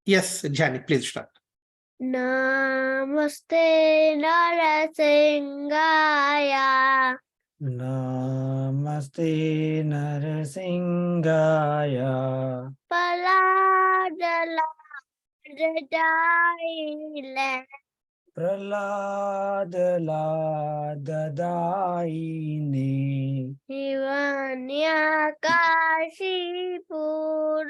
Yes, Jani, please start. Namaste Narasingaya. Namaste Narasimhaya. Paladaladaile. Praladadadaini. Hiranyakashipu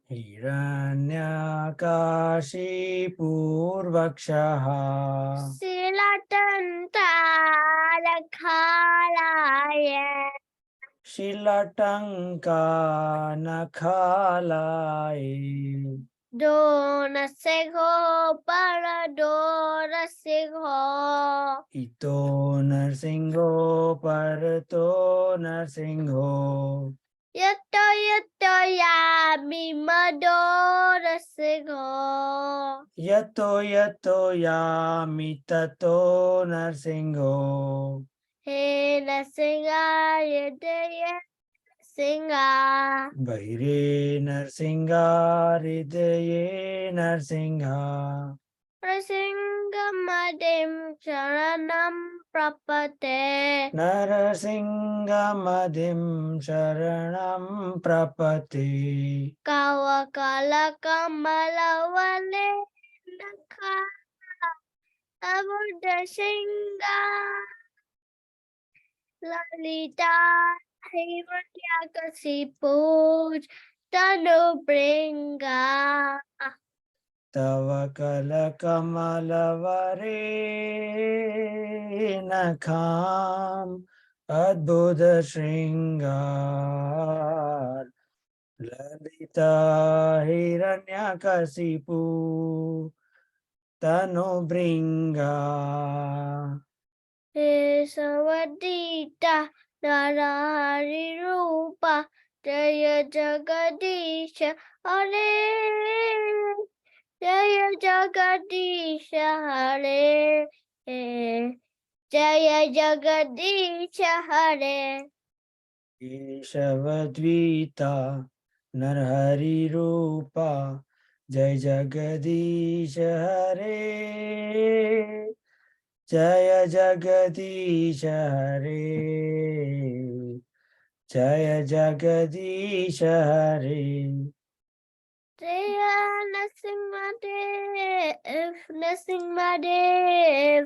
Hiranyakashipurvakshaha. Silatantarakhalaya. Shilatanka nakhalai. Donaseho paradonaseho. Ito narsingho parato narsingho. Yato yato yami madonaseho. Yato yato yami tato narsingho. He nasinga yadaya singa. Bhaire narsingha hridaye narsingha. Rasingamadim sharanam prapate. Narasingamadim sharanam prapati. Kawakala kamalawale nakha. Abuddha singa. Lalita Hiranyakasipu Tanu Bringa. Tava kala kamalavare nakham adbhuta shringar. Lalita hiranyakasipu tanu bringa. Sawadita Narahari Rupa Jaya Jagadisha Hare Jaya Jagadisha Hare Jaya Jagadisha Hare Keshavadvita Narhari Rupa Jai Jagadish Hare Jaya Jagadish Hare Jaya Jagadish Hare. Jaya Narasimhadev Narasimhadev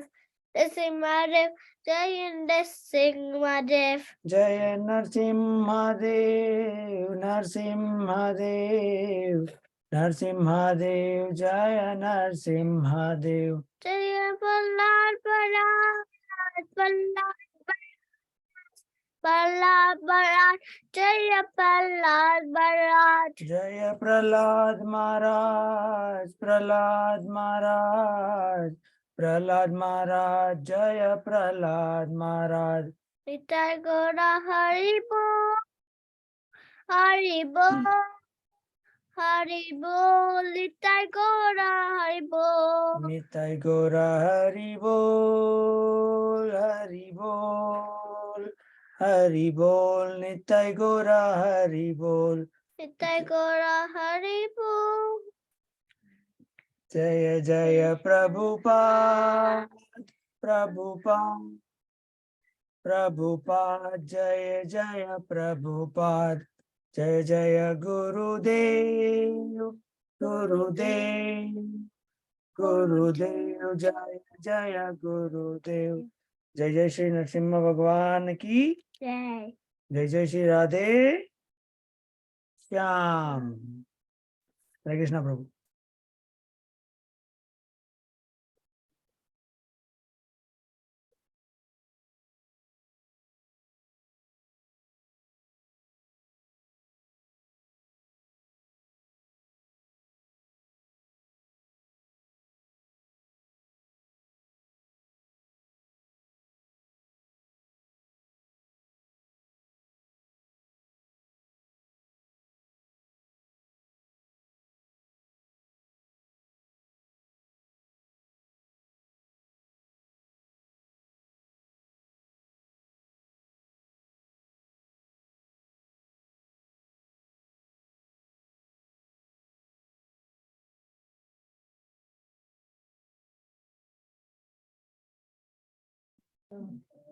Narasimhadev Jaya Narasimhadev Jaya Narsimhadev Narsimhadev Narsimhadev Jaya Narsimhadev. Jaya Prahlad Prahlad Prahlad Prahlad Prahlad Jaya Prahlad Prahlad Jaya Prahlad Maharaj, Prahlad Maharaj, Prahlad Maharaj, Jaya Prahlad Maharaj. Nitai Gora Haribo Haribo Haribo Nitai Gora Haribo Nitai Gora Haribol, Haribol, Haribol, Nitai Gora Haribol. Nitai Gora Haribo Jaya Jaya Prabhupada, Prabhupada, Prabhupada, Jaya Jaya Prabhupada, Jaya Jaya Gurudev, Gurudev, Gurudev, Jaya Jaya Gurudev. जय जय श्री नरसिम्हा भगवान की Jai जय जय श्री राधे श्याम। हरे कृष्णा प्रभु।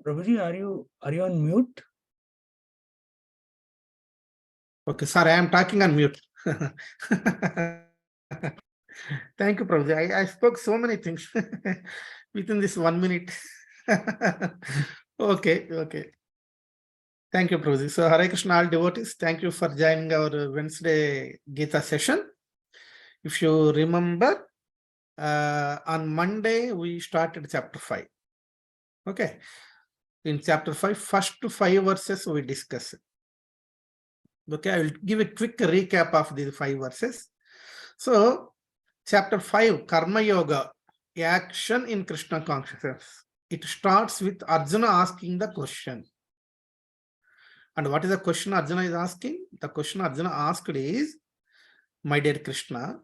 Prabhuji, are you on mute? Okay, sorry, I am talking on mute. Thank you, Prabhuji. I spoke so many things within this 1 minute. Okay. Thank you, Prabhuji. So, Hare Krishna, all devotees, thank you for joining our Wednesday Gita session. If you remember, on Monday, we started chapter 5. Okay. In chapter 5, first 5 verses we discussed. Okay, I will give a quick recap of these 5 verses. So, chapter 5, Karma Yoga, action in Krishna consciousness. It starts with Arjuna asking the question. And what is the question Arjuna is asking? The question Arjuna asked is, my dear Krishna,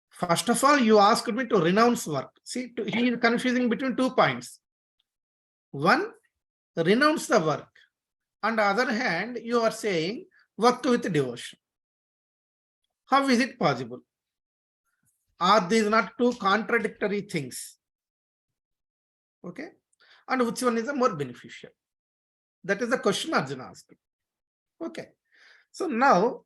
first of all, you asked me to renounce work. See, he is confusing between 2 points. One, renounce the work. On the other hand, you are saying, work with devotion. How is it possible? Are these not 2 contradictory things? Okay. And which one is the more beneficial? That is the question Arjuna asked. Okay. So now,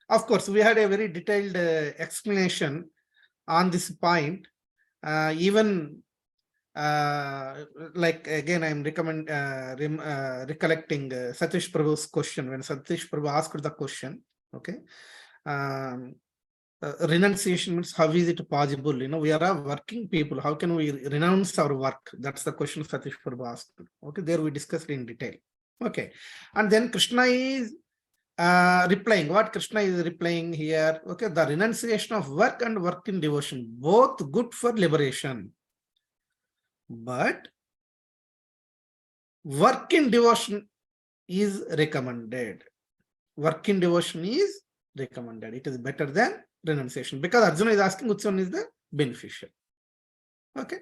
of course, we had a very detailed explanation on this point. Even like again, I am recollecting Satish Prabhu's question when Satish Prabhu asked the question. Okay. Renunciation means how is it possible? We are a working people. How can we renounce our work? That's the question Satish Prabhu asked. Okay, there we discussed in detail. Okay, and then Krishna is replying. What Krishna is replying here? Okay, the renunciation of work and work in devotion, both good for liberation. But work in devotion is recommended. Work in devotion is recommended. It is better than renunciation, because Arjuna is asking which one is the beneficial. Okay.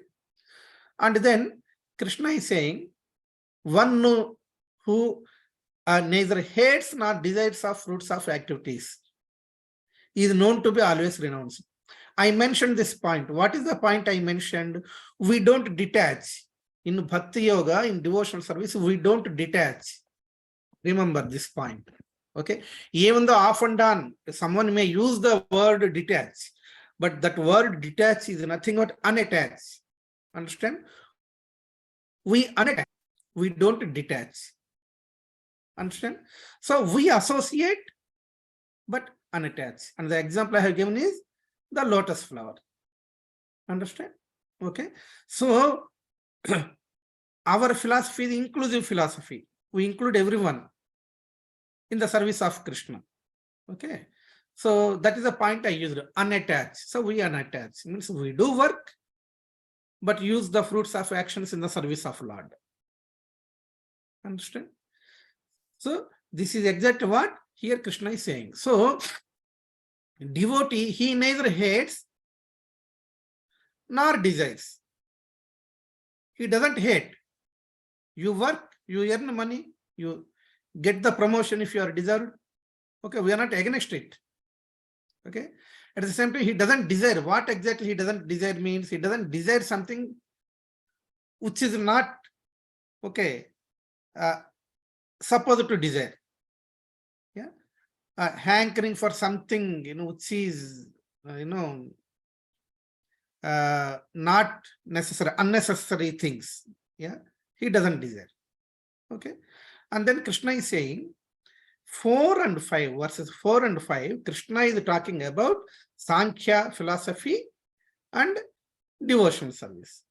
And then Krishna is saying, one who neither hates nor desires of fruits of activities is known to be always renounced. I mentioned this point. What is the point I mentioned? We don't detach. In Bhakti Yoga, in devotional service, we don't detach. Remember this point. Okay. Even though often done, someone may use the word detach, but that word detach is nothing but unattached. Understand? We unattach. We don't detach. Understand? So we associate, but unattached. And the example I have given is the lotus flower. Understand? Okay. So our philosophy is inclusive philosophy. We include everyone in the service of Krishna. Okay. So that is the point I used, unattached. So we unattached. Means we do work, but use the fruits of actions in the service of Lord. Understand? So this is exactly what here Krishna is saying. So devotee, he neither hates nor desires. He doesn't hate. You work, you earn money, you get the promotion if you are deserved. Okay, we are not against it. Okay. At the same time, he doesn't desire. What exactly he doesn't desire means? He doesn't desire something which is not, okay, supposed to desire. Yeah. Hankering for something, which is, not necessary, unnecessary things. Yeah. He doesn't desire. Okay. And then Krishna is saying, 4 and 5, verses 4 and 5, Krishna is talking about Sankhya philosophy and devotional service.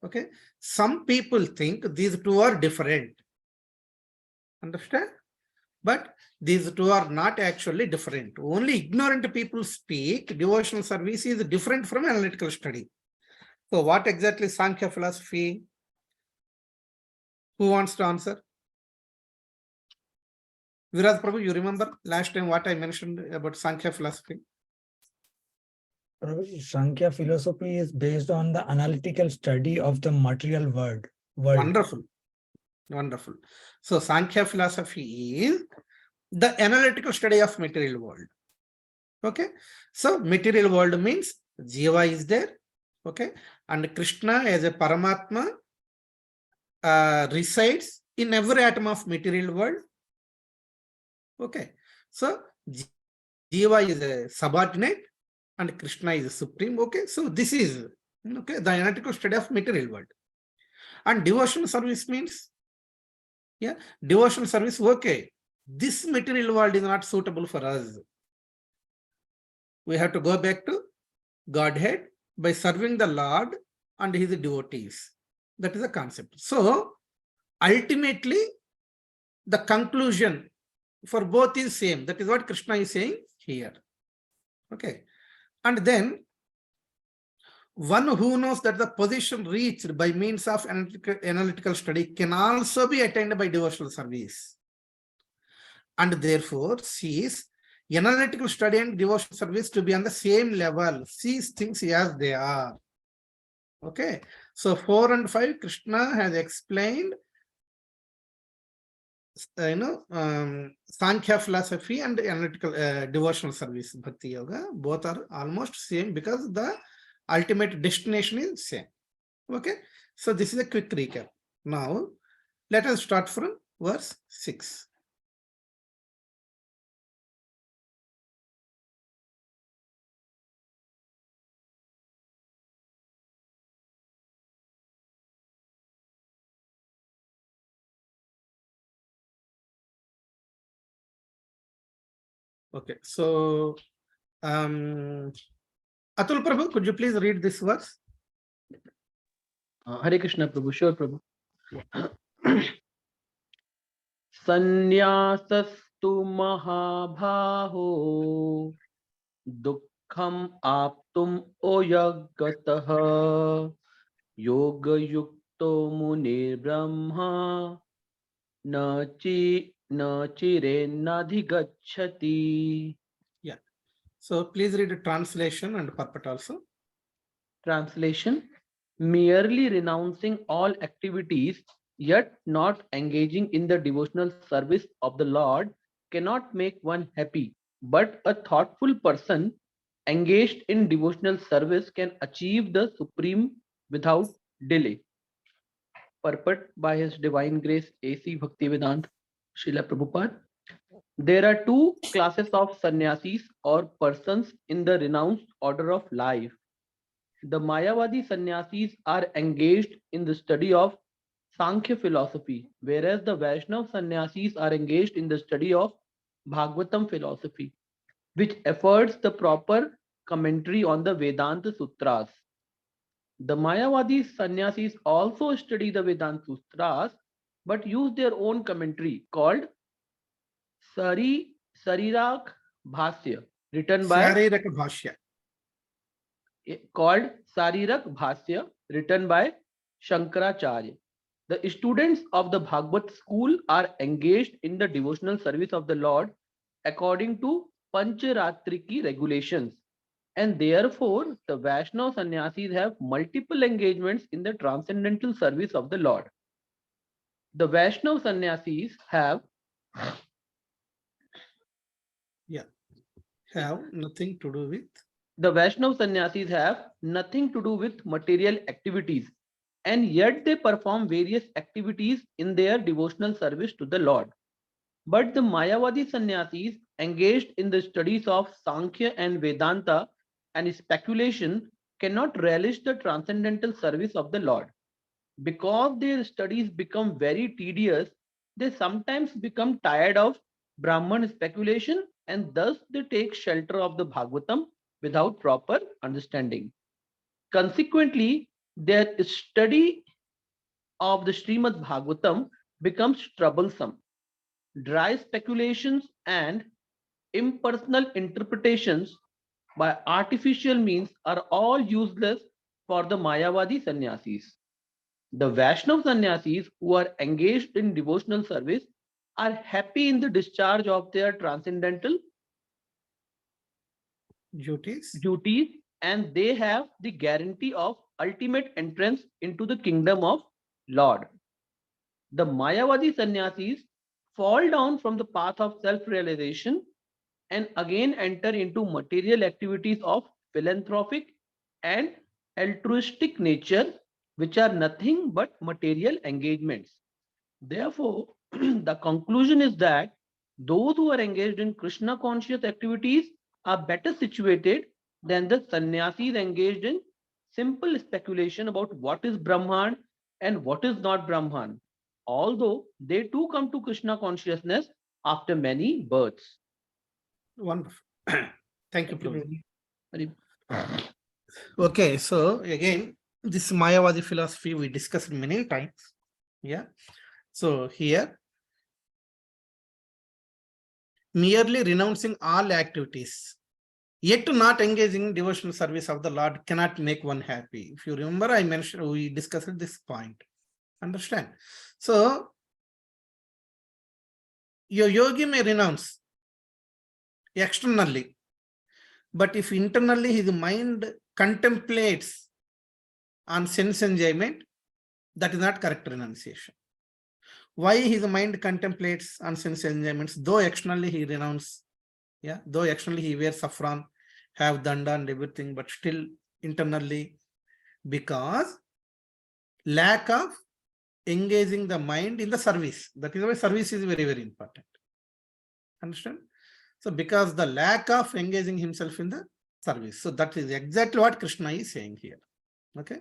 Okay. Some people think these 2 are different. Understand? But these 2 are not actually different. Only ignorant people speak devotional service is different from analytical study. So what exactly is Sankhya philosophy? Who wants to answer? Viraj Prabhu, you remember last time what I mentioned about Sankhya philosophy? Sankhya philosophy is based on the analytical study of the material world. Wonderful. Wonderful. So Sankhya philosophy is the analytical study of material world. Okay. So material world means Jiva is there. Okay. And Krishna as a Paramatma resides in every atom of material world. Okay, so Jiva is a subordinate and Krishna is supreme. Okay, so this is the analytical study of material world. And devotional service means, devotional service, okay, this material world is not suitable for us. We have to go back to Godhead by serving the Lord and his devotees. That is the concept. So ultimately, the conclusion for both is same. That is what Krishna is saying here. Okay. And then one who knows that the position reached by means of analytical study can also be attained by devotional service. And therefore sees analytical study and devotional service to be on the same level, sees things as they are. Okay. So 4 and 5, Krishna has explained Sankhya philosophy and analytical devotional service, Bhakti Yoga, both are almost same because the ultimate destination is same. Okay, so this is a quick recap. Now, let us start from verse 6. Okay, so Atul Prabhu, could you please read this verse? Hare Krishna Prabhu, sure Prabhu. Sanyasastu mahabhaho dukkham aptum oyagataha yoga yukto munir brahma nachire nadhigacchati. Yeah. So please read the translation and purport also. Translation: merely renouncing all activities yet not engaging in the devotional service of the Lord cannot make one happy, but a thoughtful person engaged in devotional service can achieve the supreme without delay. Purport by His Divine Grace A.C. Bhaktivedanta Srila Prabhupada. There are two classes of sannyasis or persons in the renounced order of life. The Mayavadi sannyasis are engaged in the study of Sankhya philosophy, whereas the Vaishnava sannyasis are engaged in the study of Bhagavatam philosophy, which affords the proper commentary on the Vedanta Sutras. The Mayavadi sannyasis also study the Vedanta Sutras, but use their own commentary called Sarirak Bhasya, written by Sharirak Bhashya. called Sarirak Bhasya, written by Shankaracharya. The students of the Bhagavad school are engaged in the devotional service of the Lord according to Pancharatriki regulations, and therefore the Vaishnava sannyasis have multiple engagements in the transcendental service of the Lord. The Vaishnava sannyasis have nothing to do with. The Vaishnava sannyasis have nothing to do with material activities, and yet they perform various activities in their devotional service to the Lord. But the Mayavadi sannyasis engaged in the studies of Sankhya and Vedanta and speculation cannot relish the transcendental service of the Lord. Because their studies become very tedious, they sometimes become tired of Brahman speculation, and thus they take shelter of the Bhagavatam without proper understanding. Consequently, their study of the Srimad Bhagavatam becomes troublesome. Dry speculations and impersonal interpretations by artificial means are all useless for the Mayavadi sannyasis. The Vaishnava sannyasis who are engaged in devotional service are happy in the discharge of their transcendental duties, and they have the guarantee of ultimate entrance into the kingdom of Lord. The Mayavadi sannyasis fall down from the path of self-realization and again enter into material activities of philanthropic and altruistic nature, which are nothing but material engagements. Therefore, the conclusion is that those who are engaged in Krishna conscious activities are better situated than the sannyasis engaged in simple speculation about what is Brahman and what is not Brahman, although they too come to Krishna consciousness after many births. Wonderful. Thank you, Thank you, Prabhu. Prabhuji. Okay, so again, this Mayavadi philosophy we discussed many times. Yeah. So here, merely renouncing all activities, yet not engaging in devotional service of the Lord cannot make one happy. If you remember, I mentioned, we discussed this point. Understand? So, your yogi may renounce externally, but if internally his mind contemplates on sense enjoyment, that is not correct renunciation. Why his mind contemplates on sense enjoyments, though externally he renounces, yeah, though externally he wears saffron, have danda and everything, but still internally, because lack of engaging the mind in the service. That is why service is very, very important. Understand? So because the lack of engaging himself in the service. So that is exactly what Krishna is saying here. Okay.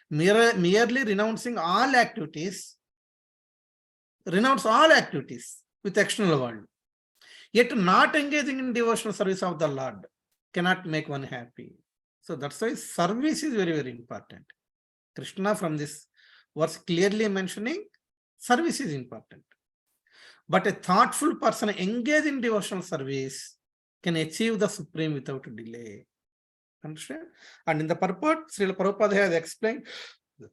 Merely renouncing all activities, renounce all activities with external world, yet not engaging in devotional service of the Lord cannot make one happy. So that's why service is very, very important. Krishna from this verse clearly mentioning service is important. But a thoughtful person engaged in devotional service can achieve the supreme without delay. Understand? And in the purport, Srila Prabhupada has explained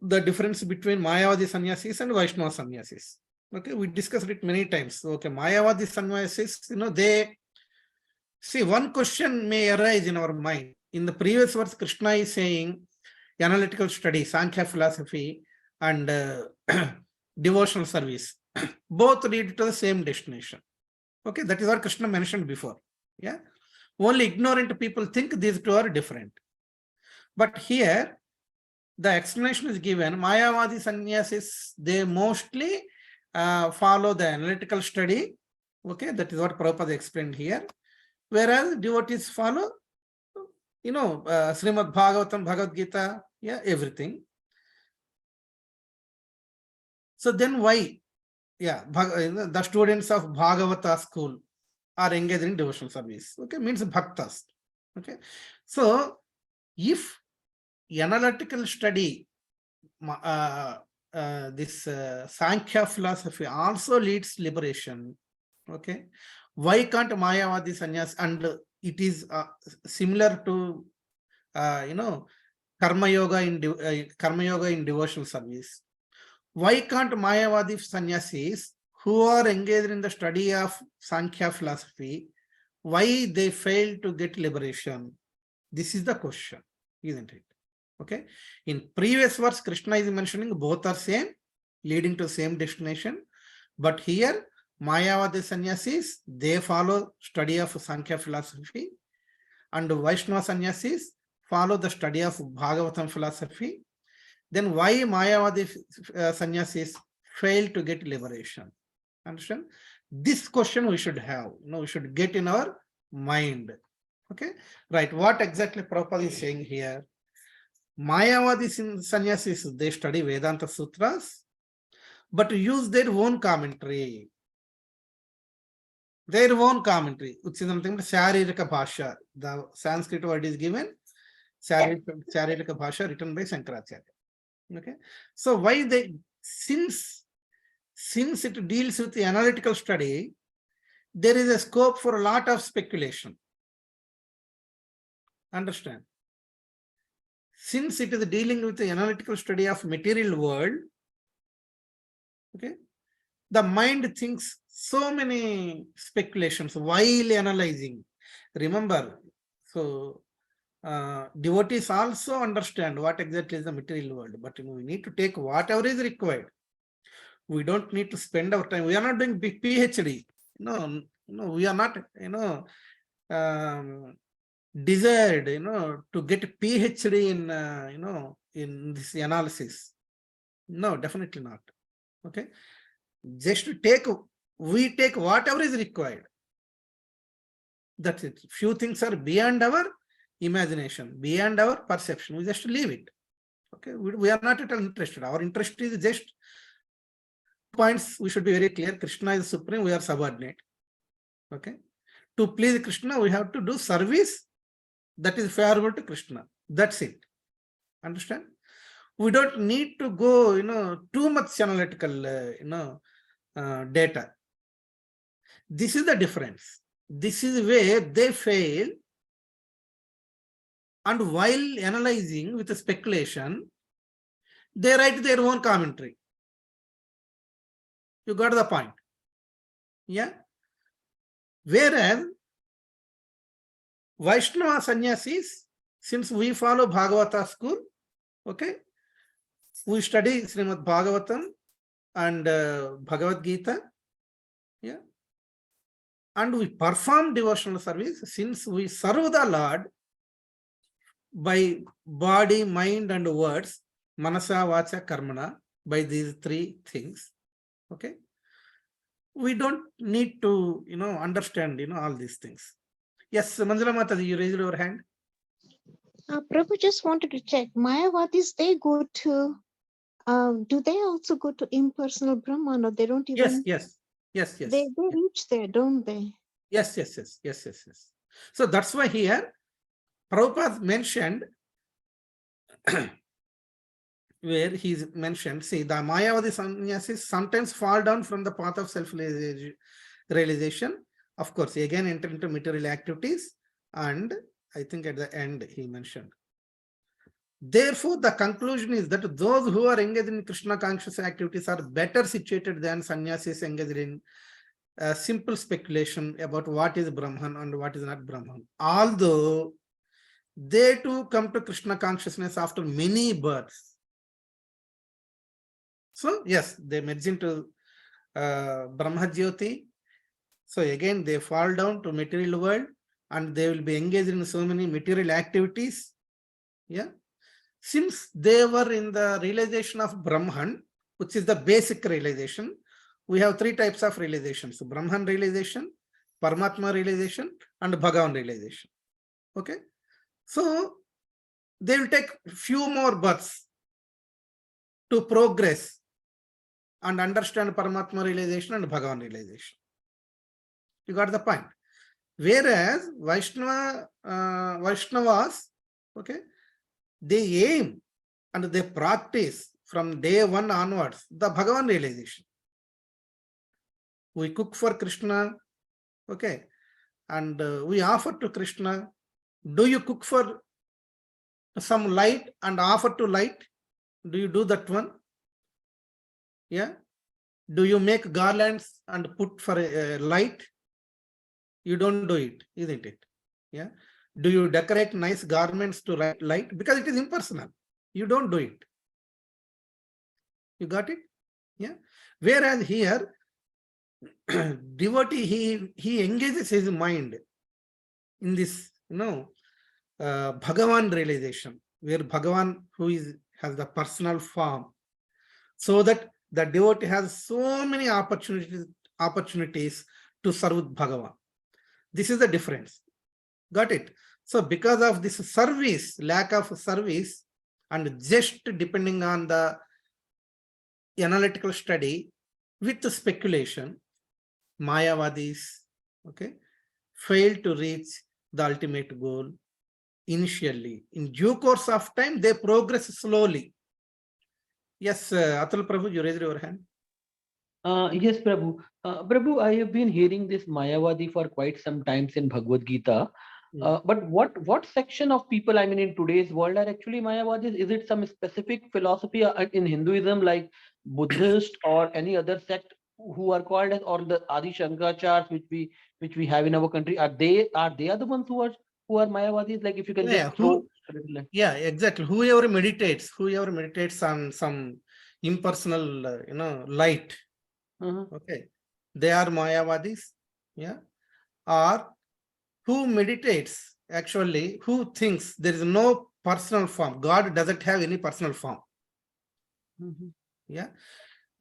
the difference between Mayavadi sannyasis and Vaishnava sannyasis. Okay, we discussed it many times. Okay, Mayavadi sannyasis, they see one question may arise in our mind. In the previous verse, Krishna is saying analytical study, Sankhya philosophy, and devotional service. Both lead to the same destination. Okay, that is what Krishna mentioned before. Yeah, only ignorant people think these two are different. But here, the explanation is given. Mayavadi sannyasis, they mostly follow the analytical study. Okay, that is what Prabhupada explained here. Whereas devotees follow, Srimad Bhagavatam, Bhagavad Gita, yeah, everything. So then why? Yeah, the students of Bhagavata school are engaged in devotional service. Okay, means bhaktas. Okay, so if analytical study, this Sankhya philosophy also leads liberation. Okay, why can't Mayavadi sannyas? And it is similar to karma yoga in devotional service. Why can't Mayavadi sannyasis who are engaged in the study of Sankhya philosophy, why they fail to get liberation? This is the question, isn't it? Okay. In previous verse, Krishna is mentioning both are same, leading to same destination. But here, Mayavadi sannyasis, they follow study of Sankhya philosophy, and Vaishnava sannyasis follow the study of Bhagavatam philosophy. Then why Mayavadi sannyasis fail to get liberation? Understand? This question we should have. We should get in our mind. Okay, right. What exactly Prabhupada is saying here? Mayavadi sannyasis, they study Vedanta Sutras, but use their own commentary. Their own commentary, which is something like Sharirika Bhasha. The Sanskrit word is given, Sharirika Bhasha, written by Shankaracharya. Okay, so why they, since it deals with the analytical study, there is a scope for a lot of speculation. Understand? Since it is dealing with the analytical study of material world, okay, the mind thinks so many speculations while analyzing. Remember, so devotees also understand what exactly is the material world, but we need to take whatever is required. We don't need to spend our time. We are not doing big PhD. We are not, desired, to get PhD in, in this analysis. No, definitely not. Okay. Just to take, we take whatever is required. That's it. Few things are beyond our imagination, beyond our perception. We just leave it. Okay. We are not at all interested. Our interest is just points. We should be very clear. Krishna is supreme. We are subordinate. Okay. To please Krishna, we have to do service that is favorable to Krishna. That's it. Understand? We don't need to go, too much analytical, data. This is the difference. This is where they fail. And while analyzing with a speculation, they write their own commentary. You got the point? Yeah. Whereas Vaishnava sannyasis, since we follow Bhagavata school, okay, we study Srimad Bhagavatam and Bhagavad Gita, yeah, and we perform devotional service since we serve the Lord by body, mind, and words, manasa, vacha, karmana, by these three things. Okay, we don't need to, understand, all these things. Yes, Manjula Mataji, you raised your hand. Prabhu, just wanted to check. Mayavadis, they go to, do they also go to impersonal Brahman, or they don't even? Yes. They reach there, don't they? Yes. So that's why here Prabhupada mentioned where he's mentioned, see, the Mayavadi sannyasis sometimes fall down from the path of self-realization. Of course, again enter into material activities, and I think at the end he mentioned. Therefore, the conclusion is that those who are engaged in Krishna conscious activities are better situated than sannyasis engaged in simple speculation about what is Brahman and what is not Brahman. Although they too come to Krishna consciousness after many births. So yes, they merge into Brahma Jyoti. So again, they fall down to material world and they will be engaged in so many material activities. Yeah. Since they were in the realization of Brahman, which is the basic realization, we have three types of realizations: Brahman realization, Paramatma realization, and Bhagavan realization. Okay. So they will take few more births to progress and understand Paramatma realization and Bhagavan realization. You got the point? Whereas Vaishnavas, okay, they aim and they practice from day one onwards the Bhagavan realization. We cook for Krishna, okay, and we offer to Krishna. Do you cook for some light and offer to light? Do you do that one? Yeah. Do you make garlands and put for light? You don't do it, isn't it? Yeah. Do you decorate nice garments to light? Because it is impersonal. You don't do it. You got it? Yeah. Whereas here, devotee, he engages his mind in this, Bhagavan realization, where Bhagavan, who has the personal form, so that the devotee has so many opportunities to serve with Bhagavan. This is the difference. Got it? So because of this service, lack of service, and just depending on the analytical study with the speculation, Mayavadis, okay, fail to reach the ultimate goal initially. In due course of time, they progress slowly. Yes, Atul Prabhu, you raised your hand. Yes, Prabhu. Prabhu, I have been hearing this Mayavadi for quite some times in Bhagavad Gita. But what section of people, I mean, in today's world are actually Mayavadis? Is it some specific philosophy in Hinduism, like Buddhist or any other sect who are called as, or the Adi Shankarachars, which we have in our country? Are they the ones who are Mayavadis? Like, if you can just throw. Yeah, exactly. Whoever meditates on some impersonal, light. Okay, they are Mayavadis. Yeah, or who meditates, actually, who thinks there is no personal form. God doesn't have any personal form. Yeah.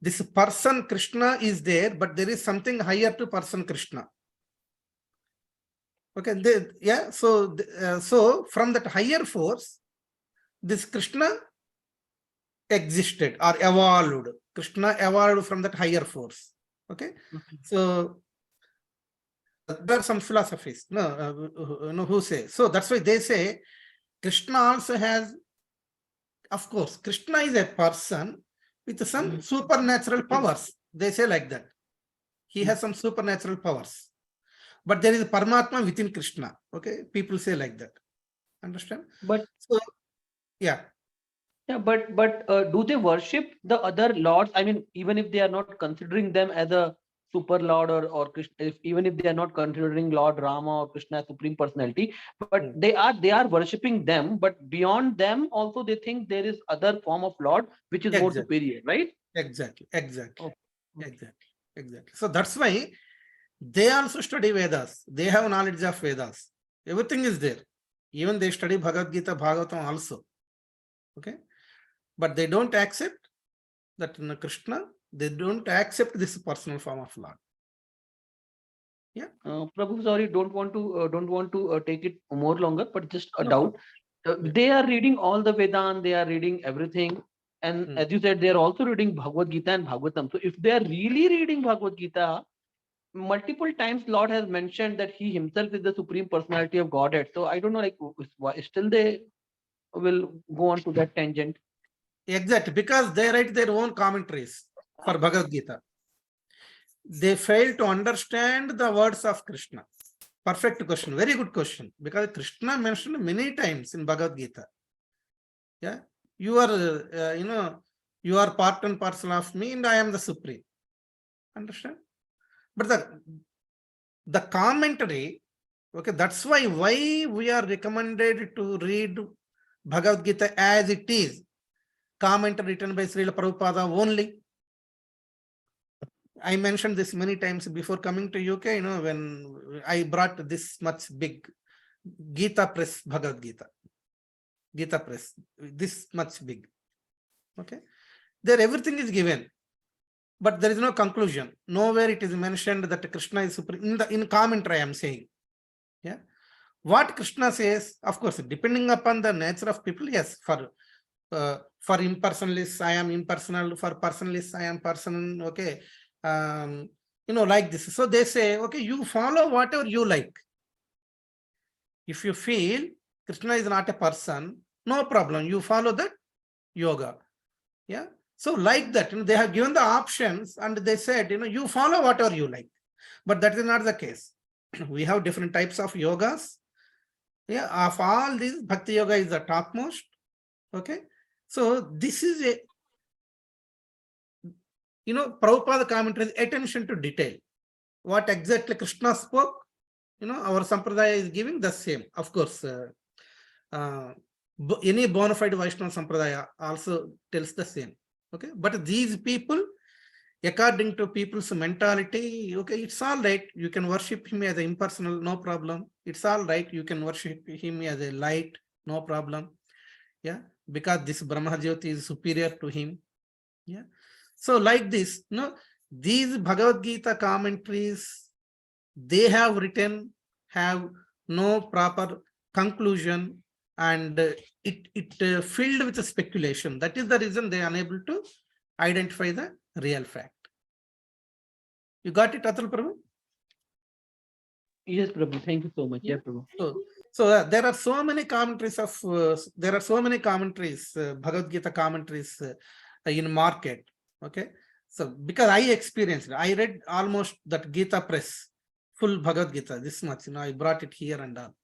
This person Krishna is there, but there is something higher to person Krishna. Okay. So from that higher force, this Krishna existed or evolved. Krishna evolved from that higher force. Okay. So there are some philosophies who say, so that's why they say Krishna also has, of course, Krishna is a person with some supernatural powers. They say like that. He has some supernatural powers. But there is a Paramatma within Krishna. Okay. People say like that. Understand? But So, yeah. yeah, but do they worship the other lords? I mean, even if they are not considering them as a super lord or Krishna, even if they are not considering Lord Rama or Krishna as supreme personality, but they are worshipping them. But beyond them, also they think there is other form of lord which is more Exactly. superior, right? Exactly. Okay. Exactly. So that's why they also study Vedas. They have knowledge of Vedas. Everything is there. Even they study Bhagavad Gita, Bhagavatam also. Okay. But they don't accept that in Krishna, they don't accept this personal form of Lord. Yeah. Prabhu, sorry, don't want to take it more longer, but just a No doubt. problem. They are reading all the Vedan, they are reading everything, and as you said, they are also reading Bhagavad Gita and Bhagavatam. So if they are really reading Bhagavad Gita, multiple times Lord has mentioned that He Himself is the supreme personality of Godhead. So I don't know, like, why still they will go on to that tangent. Exactly. Because they write their own commentaries for Bhagavad Gita. They fail to understand the words of Krishna. Perfect question. Very good question. Because Krishna mentioned many times in Bhagavad Gita. Yeah. You are, you are part and parcel of me and I am the supreme. Understand? But the commentary, okay, that's why we are recommended to read Bhagavad Gita as it is. Commentary written by Srila Prabhupada only. I mentioned this many times before coming to UK, when I brought this much big Gita press, Bhagavad Gita. Gita press, this much big. Okay. There everything is given. But there is no conclusion. Nowhere it is mentioned that Krishna is supreme. In commentary, I am saying. Yeah. What Krishna says, of course, depending upon the nature of people, yes, for impersonalists, I am impersonal. For personalists, I am personal. Okay. Like this. So they say, okay, you follow whatever you like. If you feel Krishna is not a person, no problem. You follow that yoga. Yeah. So like that, they have given the options and they said, you follow whatever you like. But that is not the case. We have different types of yogas. Yeah. Of all these, Bhakti Yoga is the topmost. Okay. So this is a, Prabhupada commentary, attention to detail. What exactly Krishna spoke, our Sampradaya is giving the same. Of course, any bona fide Vaishnava Sampradaya also tells the same. Okay. But these people, according to people's mentality, okay, it's all right. You can worship him as an impersonal, no problem. It's all right. You can worship him as a light, no problem. Yeah. Because this Brahma Jyoti is superior to him. Yeah. So like this, these Bhagavad Gita commentaries, they have written, have no proper conclusion, and it filled with speculation. That is the reason they are unable to identify the real fact. You got it, Atul Prabhu? Yes, Prabhu. Thank you so much. Yeah, Prabhu. So there are so many commentaries Bhagavad Gita commentaries in market. Okay. So because I experienced, I read almost that Gita press, full Bhagavad Gita, this much, I brought it here and all.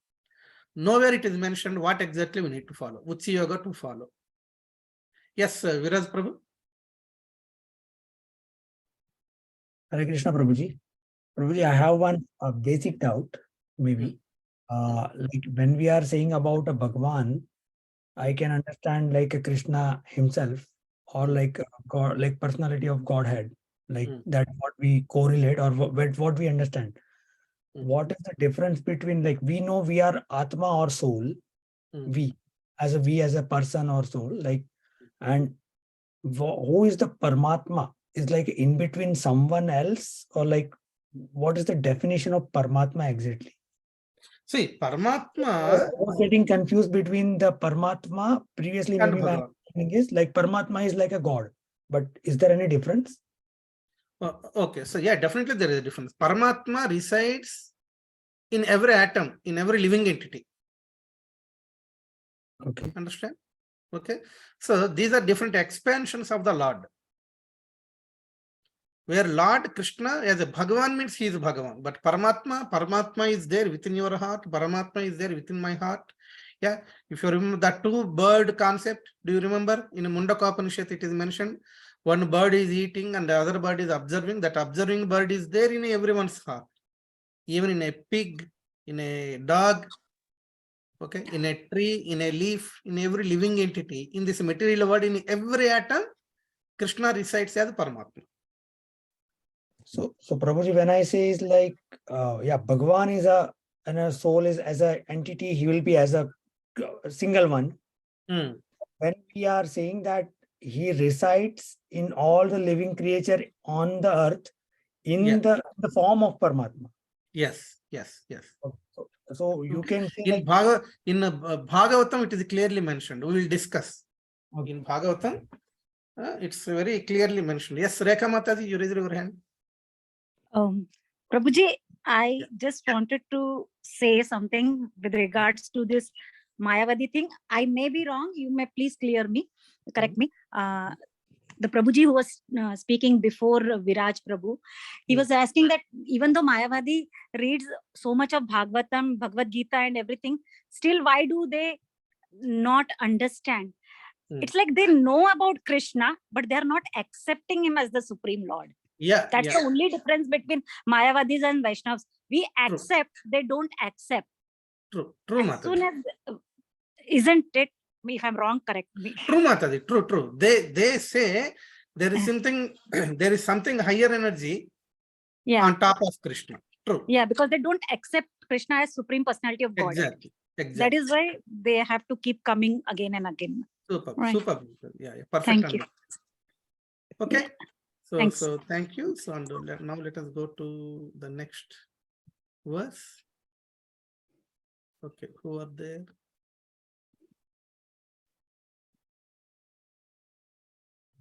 Nowhere it is mentioned what exactly we need to follow, which yoga to follow. Yes, Viraj Prabhu. Hare Krishna, Prabhuji. Prabhuji, I have one basic doubt, maybe. Like when we are saying about a Bhagwan, I can understand like a Krishna himself or like God, like personality of Godhead, like that what we correlate or what we understand. What is the difference between, like, we know we are Atma or soul, we as a person or soul, like, and who is the Paramatma? Is like in between someone else, or like what is the definition of Paramatma exactly? See, I Paramatma was getting confused between the Paramatma. Previously, and maybe my Bhagavan. understanding is like Paramatma is like a god, but is there any difference? Okay, so yeah, definitely there is a difference. Paramatma resides in every atom, in every living entity. Okay. Understand? Okay, so these are different expansions of the Lord. Where Lord Krishna as a Bhagavan means he is Bhagavan, but Paramatma is there within your heart, Paramatma is there within my heart. Yeah, if you remember that two bird concept, do you remember in Mundaka Upanishad it is mentioned, one bird is eating and the other bird is observing, that observing bird is there in everyone's heart, even in a pig, in a dog, okay, in a tree, in a leaf, in every living entity, in this material world, in every atom, Krishna resides as Paramatma. So Prabhuji, when I say is like, yeah, Bhagavan is and a soul is as an entity, he will be as a single one. Hmm. When we are saying that he resides in all the living creature on the earth in Yeah. the form of Paramatma. Yes, yes, yes. So you can say In like, Bhagavatam, it is clearly mentioned. We will discuss. okay. In Bhagavatam, it's very clearly mentioned. Yes, Rekha Mataji, you raised your hand. Prabhuji, I Yeah. just wanted to say something with regards to this Mayavadi thing. I may be wrong. You may please correct me. The Prabhuji who was speaking before Viraj Prabhu, he was asking that even though Mayavadi reads so much of Bhagavatam, Bhagavad Gita and everything, still why do they not understand? It's like they know about Krishna, but they're not accepting him as the Supreme Lord. Yeah, That's yeah. the only difference between Mayavadis and Vaishnavas. We True. accept, they don't accept. True, true, As soon Mataji. as, isn't it? If I'm wrong, correct me. True, Mataji. True, true. They say there is something, there is something higher energy on top of Krishna. True. Yeah, because they don't accept Krishna as Supreme Personality of Godhead. Exactly. Exactly. That is why they have to keep coming again and again. Super, Right. super. Yeah, yeah. Perfect. Thank you. Okay. Yeah. So, Thanks. so thank you. So, and now let us go to the next verse. Okay, who are there?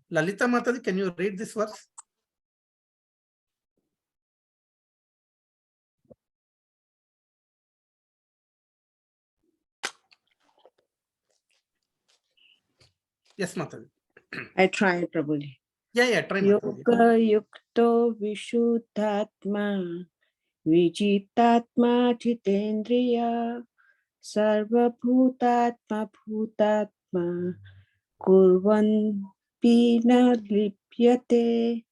Lalita Mataji, can you read this verse? Yes, Mataji. I try, Prabhuji. Yeah, try Mataji. Yoga yukto vishuddhatma vijitatma jitendriya sarva bhutatma bhutatma kurvan pina lipyate.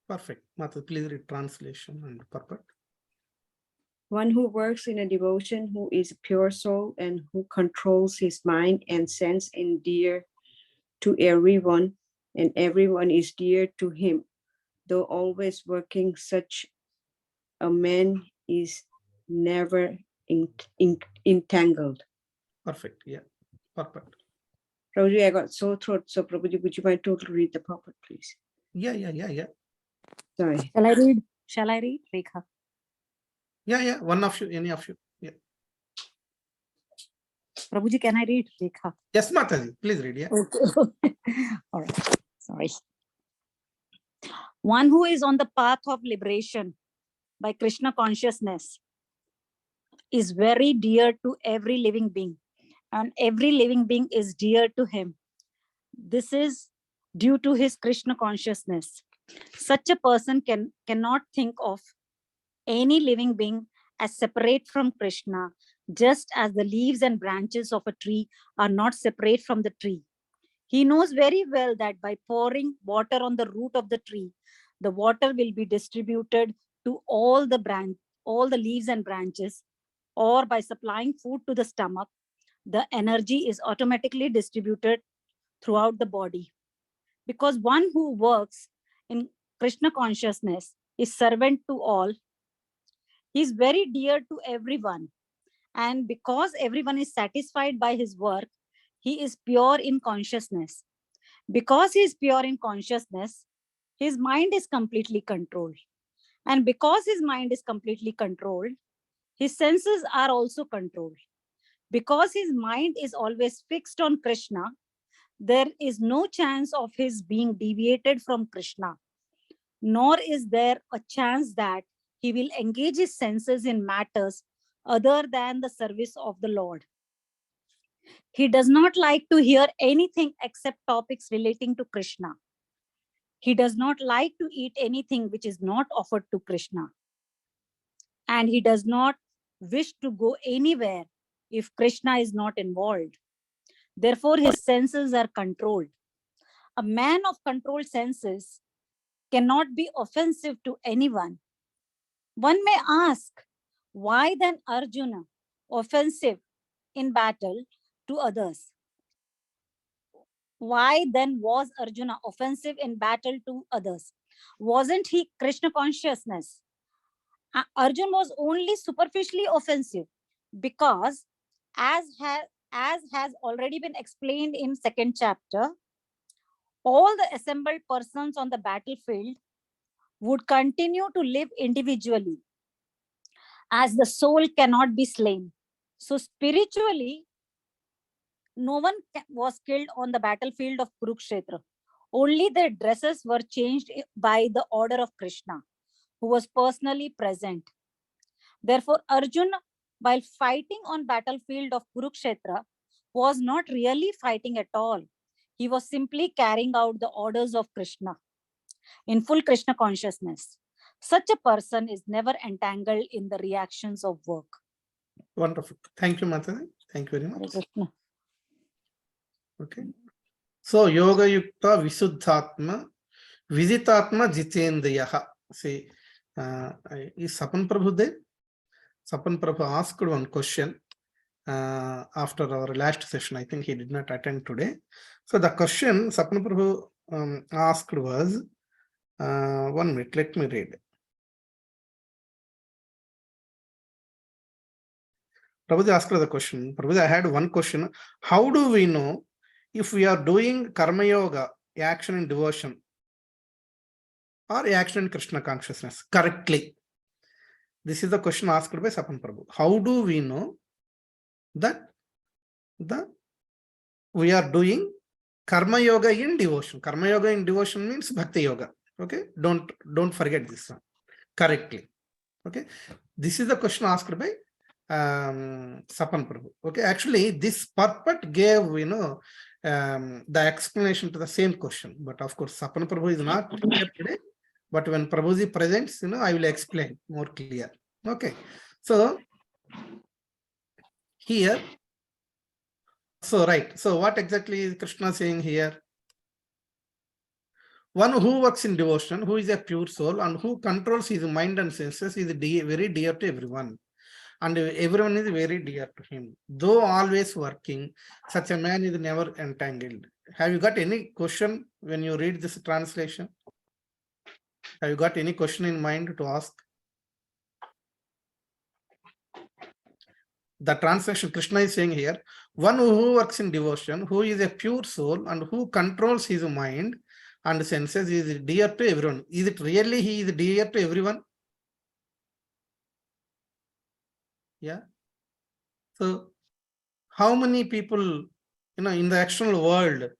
Perfect. Mataji, please read translation and purport. One who works in a devotion, who is pure soul and who controls his mind and sense is dear to everyone, and everyone is dear to him. Though always working, such a man is never entangled. Perfect. Yeah. Perfect. Prabhuji, I got sore throat, so Prabhuji, would you mind to read the purport, please? Yeah. Sorry. Shall I read, Rekha? Yeah. One of you, any of you. Yeah. Prabhuji, can I read, Rekha? Yes, Mataji, please read. Yeah. Okay. All right. Sorry. One who is on the path of liberation by Krishna consciousness is very dear to every living being, and every living being is dear to him. This is due to his Krishna consciousness. Such a person cannot think of any living being as separate from Krishna, just as the leaves and branches of a tree are not separate from the tree. He knows very well that by pouring water on the root of the tree, the water will be distributed to all the leaves and branches, or by supplying food to the stomach, the energy is automatically distributed throughout the body. Because one who works in Krishna consciousness is servant to all, he is very dear to everyone. And because everyone is satisfied by his work, he is pure in consciousness. Because he is pure in consciousness, his mind is completely controlled. And because his mind is completely controlled, his senses are also controlled. Because his mind is always fixed on Krishna, there is no chance of his being deviated from Krishna, nor is there a chance that he will engage his senses in matters other than the service of the Lord. He does not like to hear anything except topics relating to Krishna. He does not like to eat anything which is not offered to Krishna. And he does not wish to go anywhere if Krishna is not involved. Therefore, his senses are controlled. A man of controlled senses cannot be offensive to anyone. One may ask, why then Arjuna offensive in battle to others? Why then was Arjuna offensive in battle to others? Wasn't he Krishna consciousness? Arjuna was only superficially offensive because as has already been explained in second chapter, all the assembled persons on the battlefield would continue to live individually as the soul cannot be slain. So spiritually, no one was killed on the battlefield of Kurukshetra. Only their dresses were changed by the order of Krishna, who was personally present. Therefore, Arjuna, while fighting on battlefield of Kurukshetra, was not really fighting at all. He was simply carrying out the orders of Krishna in full Krishna consciousness. Such a person is never entangled in the reactions of work. Wonderful. Thank you, Mataji. Thank you very Hare much. Krishna. Okay. So, Yoga Yukta Visuddhatma Viditatma Jitendriyaha. See, is Sapan Prabhu there? Sapan Prabhu asked one question after our last session. I think he did not attend today. So the question Sapan Prabhu asked was, 1 minute, let me read. Prabhuji asked the question. Prabhuji, I had one question. How do we know if we are doing Karma Yoga, action and devotion, or action in Krishna consciousness correctly? This is the question asked by Sapan Prabhu. How do we know that we are doing Karma Yoga in devotion? Karma Yoga in devotion means Bhakti Yoga. Okay, don't forget this one. Correctly. Okay, this is the question asked by Sapan Prabhu. Okay, actually this purport gave the explanation to the same question, but of course Sapan Prabhu is not here today. But when Prabhuji presents, I will explain more clear. Okay, so here, so right. So what exactly is Krishna saying here? One who works in devotion, who is a pure soul and who controls his mind and senses is very dear to everyone. And everyone is very dear to him. Though always working, such a man is never entangled. Have you got any question when you read this translation? Have you got any question in mind to ask? The translation Krishna is saying here, one who works in devotion, who is a pure soul and who controls his mind and senses is dear to everyone. Is it really he is dear to everyone? Yeah. So how many people, in the external world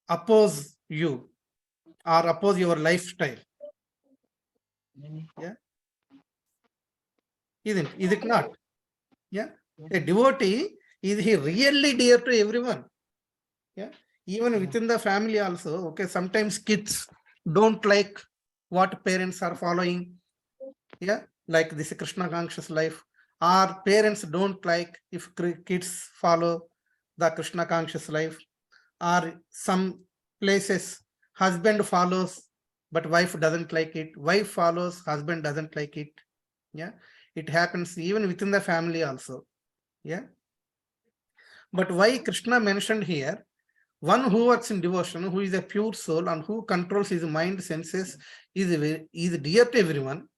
oppose you or oppose your lifestyle? Yeah. Is it not? Yeah. A devotee, is he really dear to everyone? Yeah. Even within the family also, okay, sometimes kids don't like what parents are following. Yeah, like this Krishna conscious life. Our parents don't like if kids follow the Krishna conscious life. Or some places husband follows but wife doesn't like it. Wife follows, husband doesn't like it. Yeah, it happens even within the family also. Yeah, but why Krishna mentioned here, one who works in devotion, who is a pure soul and who controls his mind, senses, is dear to everyone,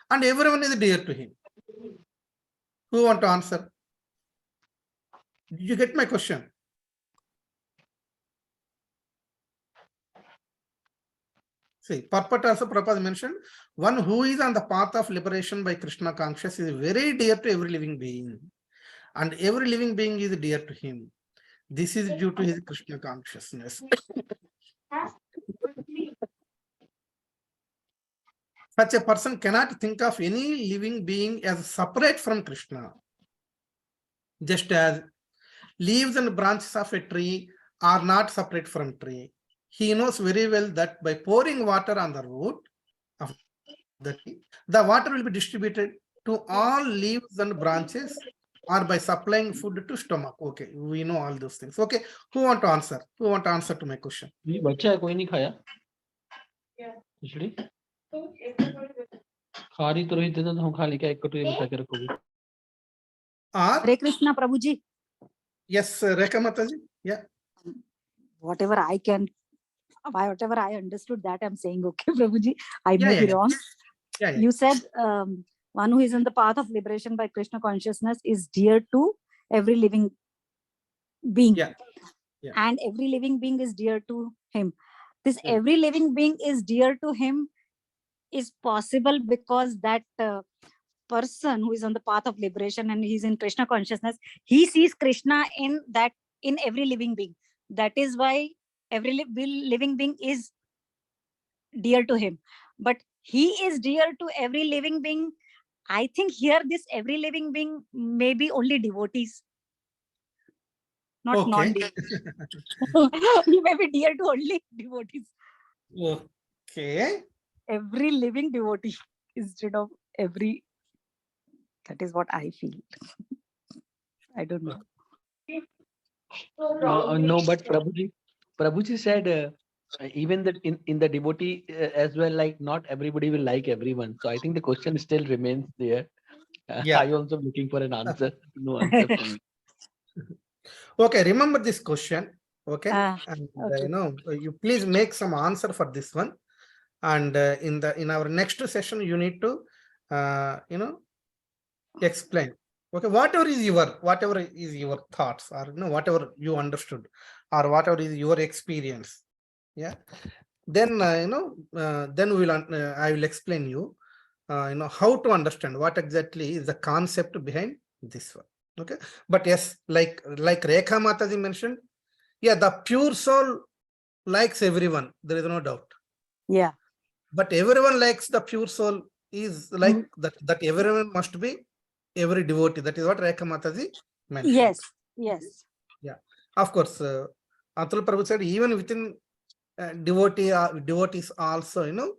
and everyone is dear to him. Who want to answer? Did you get my question? See, purport also Prabhupada mentioned, one who is on the path of liberation by Krishna conscious is very dear to every living being. And every living being is dear to him. This is due to his Krishna consciousness. Such a person cannot think of any living being as separate from Krishna. Just as leaves and branches of a tree are not separate from tree. He knows very well that by pouring water on the root of the tree, the water will be distributed to all leaves and branches, or by supplying food to stomach. Okay, we know all those things. Okay, who want to answer? Who want to answer to my question? ये बच्चा है कोई नहीं खाया खिचड़ी खा रही तो रही देता तो हम खा ली क्या एक कटोरी बचा के रखोगे Or Hare Krishna, Prabhuji. yes, Rekha Mataji. Yeah. Whatever I can, whatever I understood that I'm saying, okay, Prabhuji, I Yeah, may yeah, be yeah. wrong. Yeah, yeah. You said one who is in the path of liberation by Krishna consciousness is dear to every living being. Yeah. Yeah. And every living being is dear to him. This Yeah. every living being is dear to him is possible because that person who is on the path of liberation and he's in Krishna consciousness, he sees Krishna in every living being. That is why every living being is dear to him. But he is dear to every living being. I think here this every living being may be only devotees, not Okay. non-devotees. He may be dear to only devotees. Okay. Every living devotee instead of every. That is what I feel. I don't know. no but Prabhuji said even that in the devotee as well, like not everybody will like everyone, so I think the question still remains there. Yeah. I also am looking for an answer. No answer from me. Okay, remember this question. Okay. Ah, And okay. you please make some answer for this one. And in our next session, you need to explain. Okay, whatever is your thoughts, or whatever you understood, or whatever is your experience. Yeah. Then then I will explain you how to understand what exactly is the concept behind this one. Okay, but yes, like Rekha Mataji mentioned, yeah, the pure soul likes everyone, there is no doubt. Yeah. But everyone likes the pure soul is like that everyone must be every devotee. That is what Rekha Mataji mentioned. Yes. Yes. Yeah, of course. Atul Prabhu said even within devotees also, some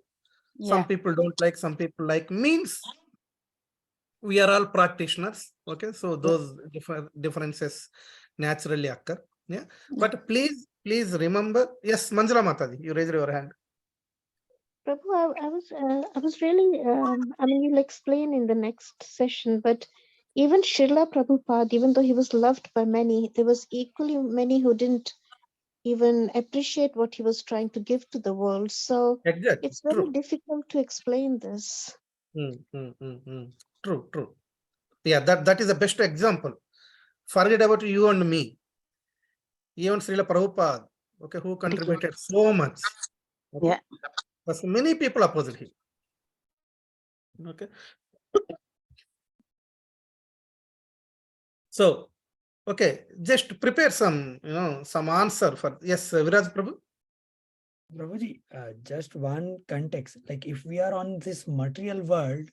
Yeah. people don't like, some people like, means we are all practitioners. Okay, so those differences naturally occur. Yeah, but please remember. Yes, Manjula Mataji, you raised your hand. Prabhu, I was really, I mean, you'll explain in the next session, but even Srila Prabhupada, even though he was loved by many, there was equally many who didn't even appreciate what he was trying to give to the world. So Exactly. it's very True. difficult to explain this. True. Yeah, that is the best example. Forget about you and me. Even Srila Prabhupada, okay, who contributed so much. Okay? Yeah. But many people opposed him. Okay. So, okay, just prepare some, some answer for yes, Viraj Prabhu. Prabhuji, just one context. Like if we are on this material world,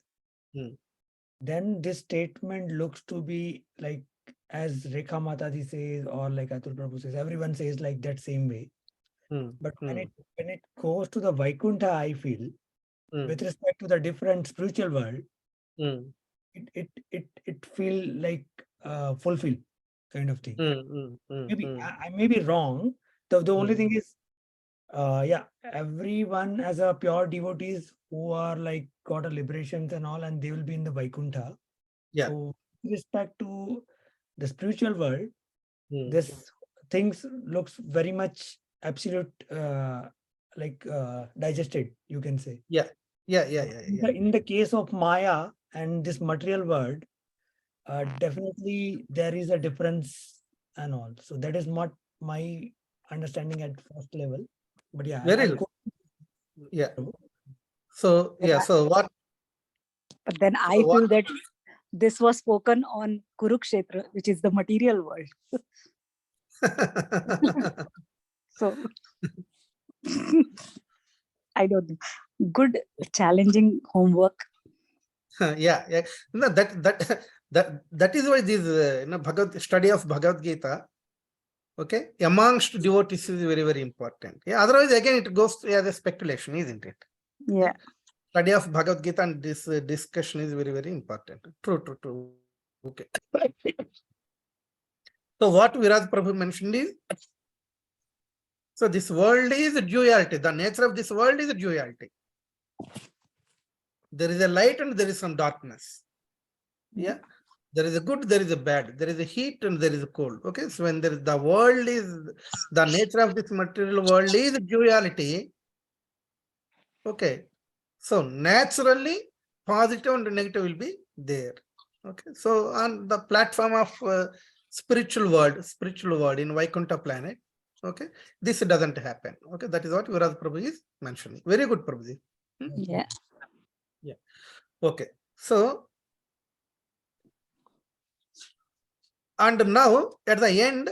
then this statement looks to be like as Rekha Mataji says, or like Atul Prabhu says, everyone says like that same way. But when it goes to the Vaikuntha, I feel, with respect to the different spiritual world, it feel like fulfill kind of thing. Maybe I may be wrong. The only thing is, yeah, everyone has a pure devotees who are like got a liberations and all, and they will be in the Vaikuntha. Yeah. So with respect to the spiritual world, this things looks very much absolute, like digested, you can say. Yeah. In the case of Maya and this material world, definitely there is a difference and all. So that is not my understanding at first level. But yeah, Very I'll good. go. Yeah. So yeah. So what? But then I So what? feel that this was spoken on Kurukshetra, which is the material world. So I don't know. Good, challenging homework. Yeah, yeah. No, that is why this study of Bhagavad Gita, okay, amongst devotees is very, very important. Yeah. Otherwise, again, it goes as a speculation, isn't it? Yeah. Study of Bhagavad Gita and this discussion is very, very important. True. Okay. So what Viraj Prabhu mentioned is, so this world is a duality. The nature of this world is a duality. There is a light and there is some darkness. Yeah. There is a good, there is a bad. There is a heat and there is a cold. Okay. So when there is the world is, the nature of this material world is duality. Okay. So naturally, positive and negative will be there. Okay. So on the platform of spiritual world in Vaikuntha planet, okay, this doesn't happen. Okay. That is what Viraj Prabhu is mentioning. Very good, Prabhuji. Yeah. Yeah. Okay. So, and now at the end,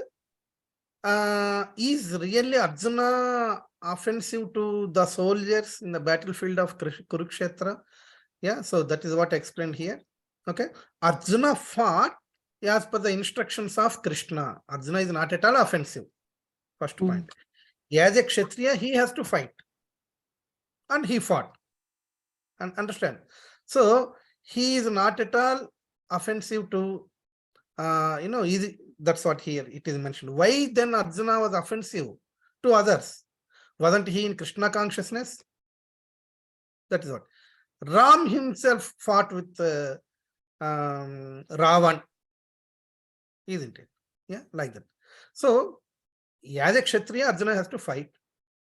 is really Arjuna offensive to the soldiers in the battlefield of Kurukshetra? Yeah, so that is what I explained here. Okay, Arjuna fought as per the instructions of Krishna. Arjuna is not at all offensive. First point. As a Kshatriya, he has to fight. And he fought. And understand. So he is not at all offensive to easy. That's what here it is mentioned. Why then Arjuna was offensive to others? Wasn't he in Krishna consciousness? That is what. Ram himself fought with Ravan, isn't it? Yeah, like that. So, as a Kshatriya, Arjuna has to fight.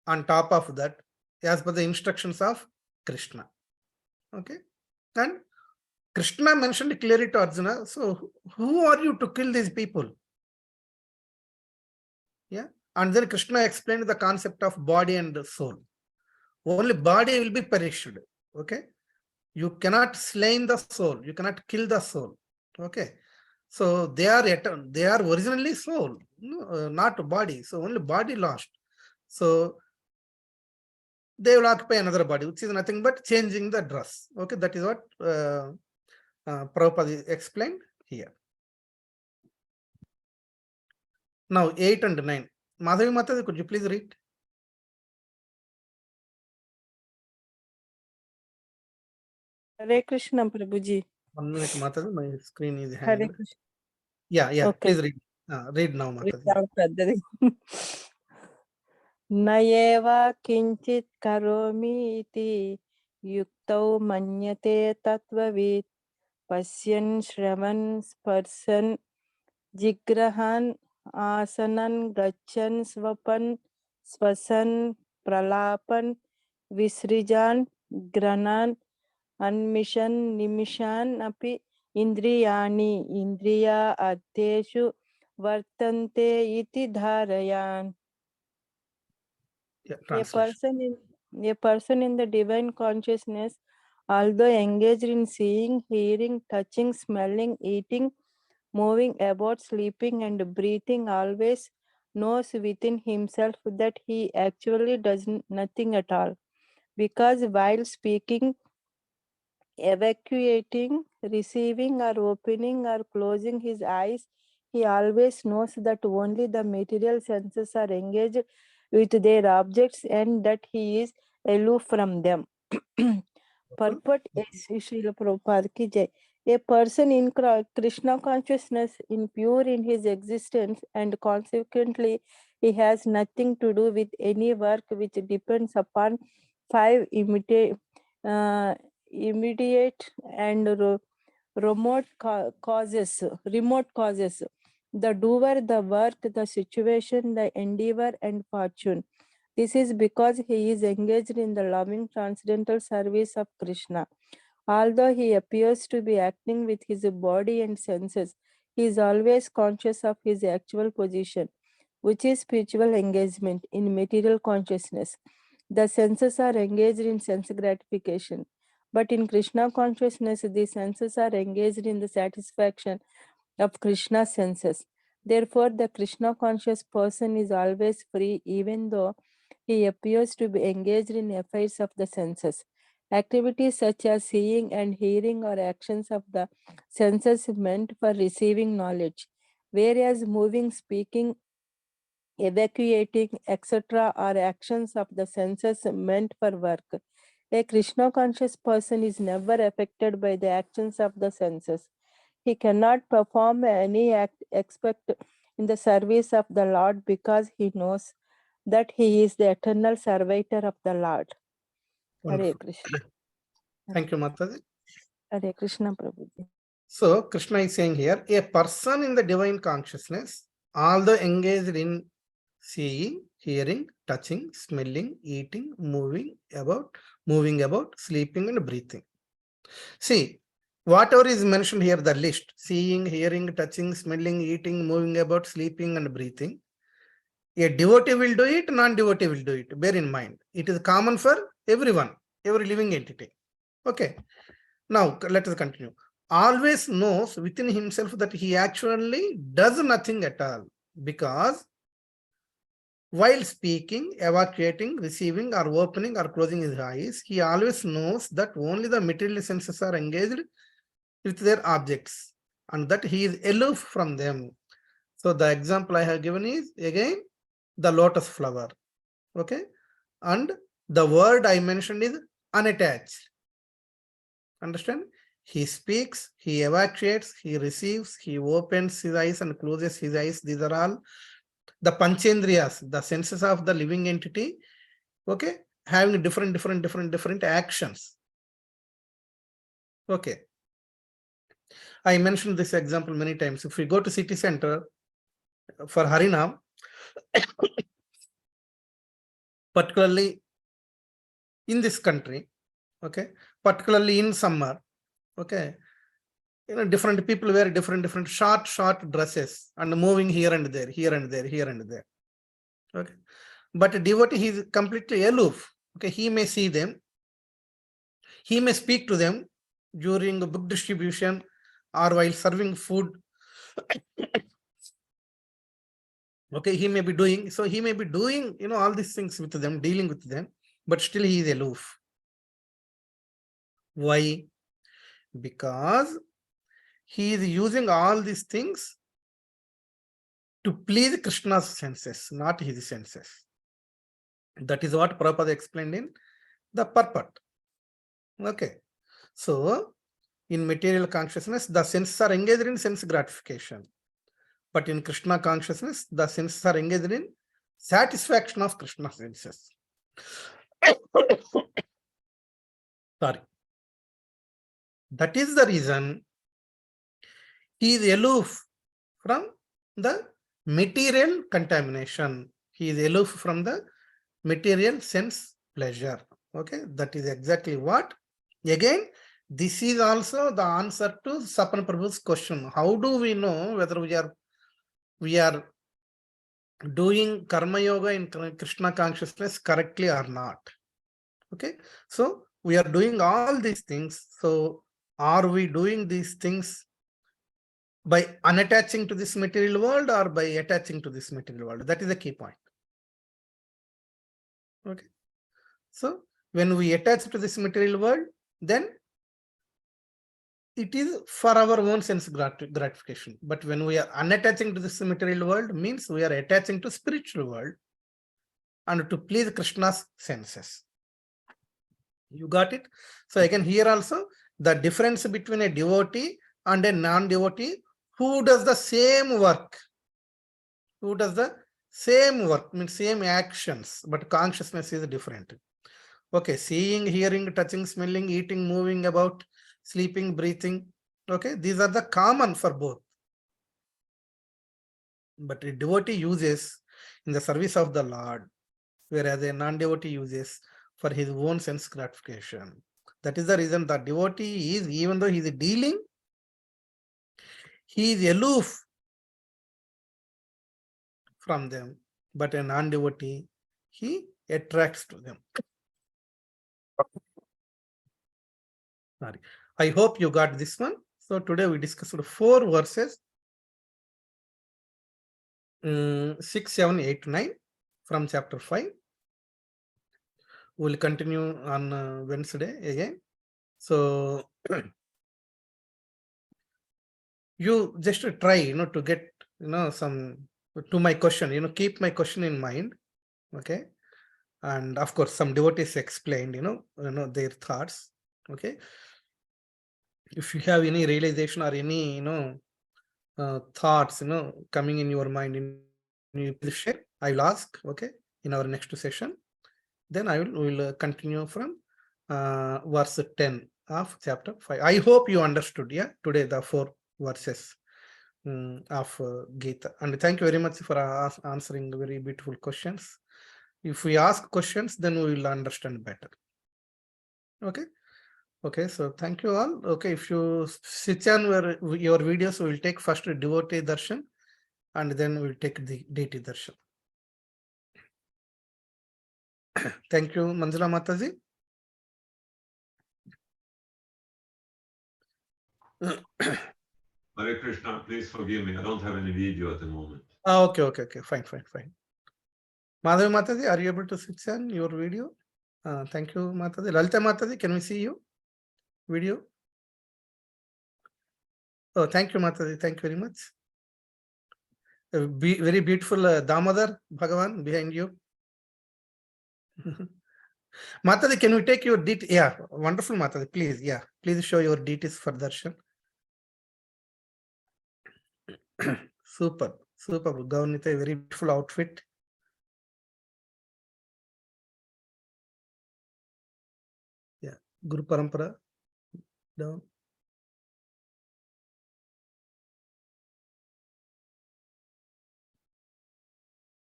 On top of that, as per the instructions of Krishna. Okay. And Krishna mentioned clearly to Arjuna, so who are you to kill these people? Yeah. And then Krishna explained the concept of body and soul. Only body will be perished. Okay. You cannot slay the soul. You cannot kill the soul. Okay. So they are originally soul, not body. So only body lost. So they will occupy another body, which is nothing but changing the dress. Okay. That is what Prabhupada explained here. Now 8 and 9. Madhavi Mataji, could you please read? Hare Krishna, Prabhuji. 1 minute, Mataji. My screen is Hare hanged. Krishna. Yeah. Okay. Please read. Read now, Mataji. Nayeva kinchit karomi iti yuktau manyate tatvavit pasyan shravan sparsan jigrahan asanan gachan swapan swasan pralapan visrijan granan अन्मिषन् निमिषान् अपि इन्द्रियाणि इन्द्रिया अर्थेषु वर्तन्ते इति धारयान्. Yeah, A translation. person in the divine consciousness, although engaged in seeing, hearing, touching, smelling, eating, moving about, sleeping, and breathing, always knows within himself that he actually does nothing at all. Because while speaking, evacuating, receiving, or opening or closing his eyes, he always knows that only the material senses are engaged with their objects and that he is aloof from them. Purport is Srila Prabhupada ki jai. A person in Krishna consciousness, impure in his existence, and consequently he has nothing to do with any work which depends upon five immediate and remote causes. The doer, the work, the situation, the endeavor, and fortune. This is because he is engaged in the loving transcendental service of Krishna. Although he appears to be acting with his body and senses, he is always conscious of his actual position, which is spiritual engagement in material consciousness. The senses are engaged in sense gratification. But in Krishna consciousness, the senses are engaged in the satisfaction of Krishna's senses. Therefore, the Krishna conscious person is always free, even though he appears to be engaged in affairs of the senses. Activities such as seeing and hearing are actions of the senses meant for receiving knowledge, whereas moving, speaking, evacuating, etc., are actions of the senses meant for work. A Krishna conscious person is never affected by the actions of the senses. He cannot perform any act except in the service of the Lord because he knows that he is the eternal servitor of the Lord. Hare Wonderful. Krishna. Thank you, Mataji. Hare Krishna, Prabhuji. So Krishna is saying here, a person in the divine consciousness, although engaged in seeing, hearing, touching, smelling, eating, moving about, sleeping and breathing. See, whatever is mentioned here, the list, seeing, hearing, touching, smelling, eating, moving about, sleeping and breathing. A devotee will do it, non-devotee will do it. Bear in mind, it is common for everyone, every living entity. Okay. Now, let us continue. Always knows within himself that he actually does nothing at all, because while speaking, evacuating, receiving, or opening or closing his eyes, he always knows that only the material senses are engaged with their objects and that he is aloof from them. So the example I have given is, again, the lotus flower. Okay. And the word I mentioned is unattached. Understand? He speaks, he evacuates, he receives, he opens his eyes and closes his eyes. These are all the panchendriyas, the senses of the living entity, okay, having different actions. Okay. I mentioned this example many times. If we go to city center for Harinam, particularly in this country, okay, particularly in summer, okay, you know, different people wear different short dresses and moving here and there. Okay. But a devotee, he is completely aloof. Okay, he may see them, he may speak to them during book distribution or while serving food. Okay, he may be doing, you know, all these things with them, dealing with them, but still he is aloof. Why? Because he is using all these things to please Krishna's senses, not his senses. That is what Prabhupada explained in the purport. Okay. So, in material consciousness, the senses are engaged in sense gratification. But in Krishna consciousness, the senses are engaged in satisfaction of Krishna's senses. Sorry. That is the reason he is aloof from the material contamination. He is aloof from the material sense pleasure. Okay, that is exactly what. Again, this is also the answer to Sapan Prabhu's question. How do we know whether we are doing karma yoga in Krishna consciousness correctly or not? Okay, so we are doing all these things. So are we doing these things by unattaching to this material world or by attaching to this material world? That is the key point. Okay, so when we attach to this material world, then it is for our own sense gratification. But when we are unattaching to this material world, means we are attaching to spiritual world and to please Krishna's senses. You got it? So again, here also the difference between a devotee and a non-devotee who does the same work. Who does the same work, means same actions, but consciousness is different. Okay, seeing, hearing, touching, smelling, eating, moving about, sleeping, breathing. Okay, these are the common for both. But a devotee uses in the service of the Lord, whereas a non-devotee uses for his own sense gratification. That is the reason the devotee is, even though he is dealing, he is aloof from them. But a non-devotee, he attracts to them. Sorry. I hope you got this one. So today we discussed 4 verses, 6, 7, 8, 9 from chapter 5. We'll continue on Wednesday again. So you just try, to get, some to my question, keep my question in mind. Okay. And of course, some devotees explained, their thoughts. Okay. If you have any realization or any, thoughts, coming in your mind, you please share. I will ask, okay, in our next session. Then we will continue from verse 10 of chapter 5. I hope you understood, yeah, today the 4 verses of Gita. And thank you very much for answering very beautiful questions. If we ask questions, then we will understand better. Okay. Okay, so thank you all. Okay, if you switch on your videos, we will take first devotee darshan and then we'll take the deity darshan. Thank you, Manjula Mataji. Hare Krishna, please forgive me. I don't have any video at the moment. Okay, fine. Madhavi Mataji, are you able to switch on your video? Thank you, Mataji. Lalita Mataji, can we see you? Video? Oh, thank you, Mataji. Thank you very much. Very beautiful Damodar Bhagavan behind you. Mataji, can we take your details? Yeah, wonderful, Mataji. Please, yeah, please show your details for darshan. Super. Gaunita, very beautiful outfit. Yeah, Guru Parampara. Down.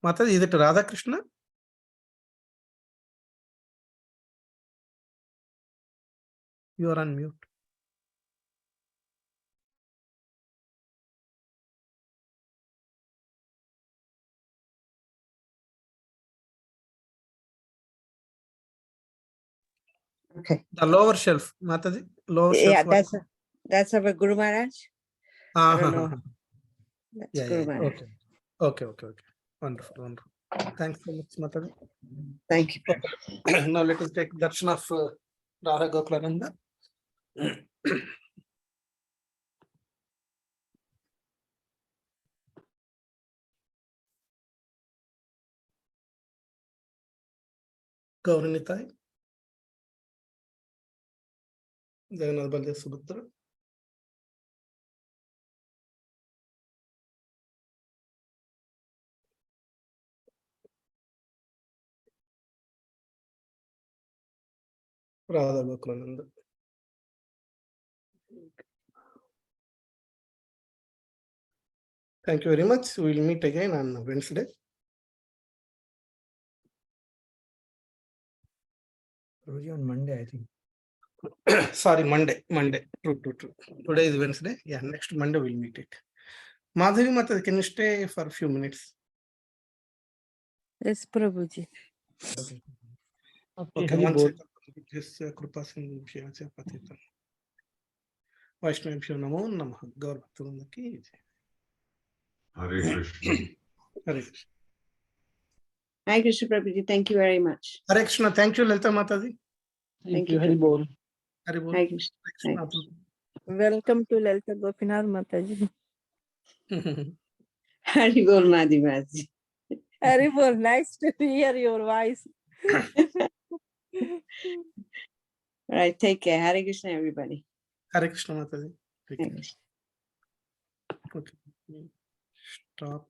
Mataji, is it Radha Krishna? You are on mute. Okay. The lower shelf, Mataji. Lower shelf. Yeah, that's our Guru Maharaj. I don't know. That's Yeah, Guru Maharaj. Okay. Wonderful. Thanks so much, Mataji. Thank you. Okay. Now let us take darshan of Radha Gokulananda. Gauranitai. Jagannath Baldev Subhadra. Radha Gokulananda. Thank you very much. We will meet again on Wednesday. On Monday, I think. Sorry, Monday. True. Today is Wednesday. Yeah, next Monday we'll meet it. Madhavi Mataji, can you stay for a few minutes? Yes, Prabhuji. Okay, one second. Vaishnavibhyo Namo Namaha. Gaur Bhaktivinoda ki jai. Hare Krishna. Hare Krishna. Hi, Krishna Prabhuji. Thank you very much. Hare Krishna. Thank you, Lalita Mataji. Thank you. Hari Bol. Hare Bol. Hi, Krishna. Hi, Krishna. Welcome to Lalita Gopinath Mataji. Hari Bol Madhi Maji. Haribol, nice to hear your voice. All right, take care. Hare Krishna, everybody. Hare Krishna Mataji. Take Hare care. Krishna. Okay. Stop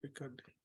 recording.